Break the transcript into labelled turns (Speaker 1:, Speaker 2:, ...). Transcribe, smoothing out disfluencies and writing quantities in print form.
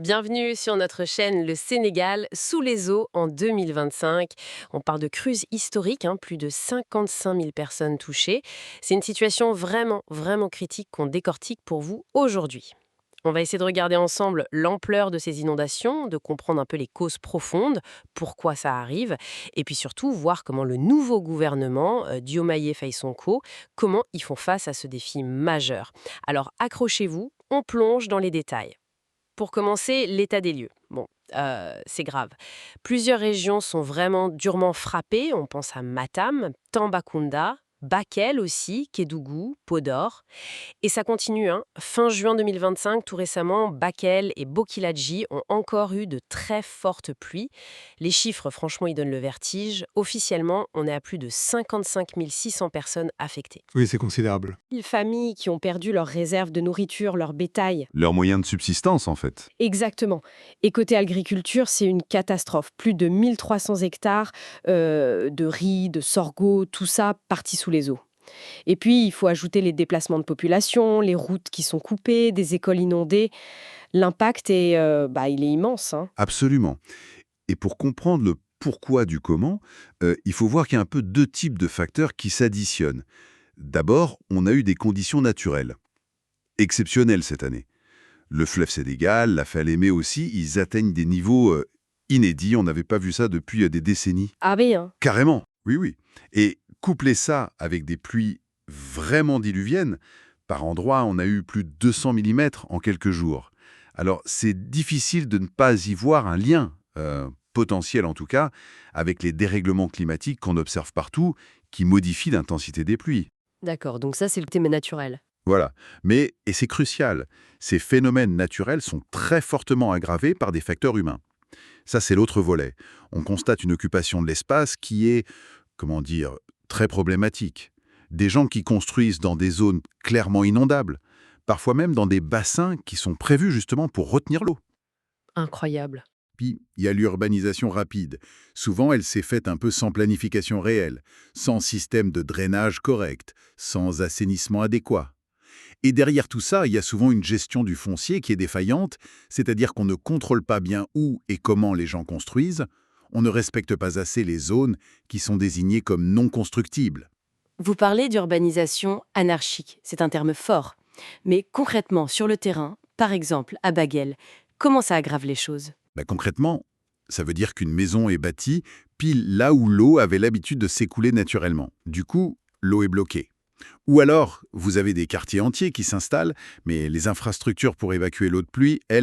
Speaker 1: Bienvenue sur notre chaîne Le Sénégal sous les eaux en 2025. On parle de crues historiques, plus de 55 000 personnes touchées. C'est une situation vraiment critique qu'on décortique pour vous aujourd'hui. On va essayer de regarder ensemble l'ampleur de ces inondations, de comprendre un peu les causes profondes, pourquoi ça arrive, et puis surtout voir comment le nouveau gouvernement, Diomaye Faye Sonko, comment ils font face à ce défi majeur. Alors accrochez-vous, on plonge dans les détails. Pour commencer, l'état des lieux. Bon, c'est grave. Plusieurs régions sont vraiment durement frappées. On pense à Matam, Tambacounda, Bakel aussi, Kédougou, Podor. Et ça continue, hein. Fin juin 2025, tout récemment, Bakel et Bokiladji ont encore eu de très fortes pluies. Les chiffres, franchement, ils donnent le vertige. Officiellement, on est à plus de 55 600 personnes affectées.
Speaker 2: Oui, c'est considérable.
Speaker 1: Les familles qui ont perdu leurs réserves de nourriture, leur bétail.
Speaker 3: Leurs moyens de subsistance, en fait.
Speaker 1: Exactement. Et côté agriculture, c'est une catastrophe. Plus de 1300 hectares de riz, de sorgho, tout ça parti sous les eaux. Et puis, il faut ajouter les déplacements de population, les routes qui sont coupées, des écoles inondées. L'impact il est immense, hein.
Speaker 3: Absolument. Et pour comprendre le pourquoi du comment, il faut voir qu'il y a un peu deux types de facteurs qui s'additionnent. D'abord, on a eu des conditions naturelles, exceptionnelles cette année. Le fleuve Sénégal, la Falémé aussi, ils atteignent des niveaux inédits. On n'avait pas vu ça depuis des décennies.
Speaker 1: Ah oui, hein.
Speaker 3: Carrément, oui, oui. Et coupler ça avec des pluies vraiment diluviennes, par endroits, on a eu plus de 200 millimètres en quelques jours. Alors, c'est difficile de ne pas y voir un lien, potentiel en tout cas, avec les dérèglements climatiques qu'on observe partout, qui modifient l'intensité des pluies.
Speaker 1: D'accord, donc ça, c'est le thème naturel.
Speaker 3: Voilà. Mais, et c'est crucial, ces phénomènes naturels sont très fortement aggravés par des facteurs humains. Ça, c'est l'autre volet. On constate une occupation de l'espace qui est, comment dire, très problématique. Des gens qui construisent dans des zones clairement inondables, parfois même dans des bassins qui sont prévus justement pour retenir l'eau.
Speaker 1: Incroyable.
Speaker 3: Puis, il y a l'urbanisation rapide. Souvent, elle s'est faite un peu sans planification réelle, sans système de drainage correct, sans assainissement adéquat. Et derrière tout ça, il y a souvent une gestion du foncier qui est défaillante, c'est-à-dire qu'on ne contrôle pas bien où et comment les gens construisent, on ne respecte pas assez les zones qui sont désignées comme non constructibles.
Speaker 1: Vous parlez d'urbanisation anarchique, c'est un terme fort. Mais concrètement, sur le terrain, par exemple à Baguel, comment ça aggrave les choses?
Speaker 3: Concrètement, ça veut dire qu'une maison est bâtie pile là où l'eau avait l'habitude de s'écouler naturellement. Du coup, l'eau est bloquée. Ou alors, vous avez des quartiers entiers qui s'installent, mais les infrastructures pour évacuer l'eau de pluie, elles,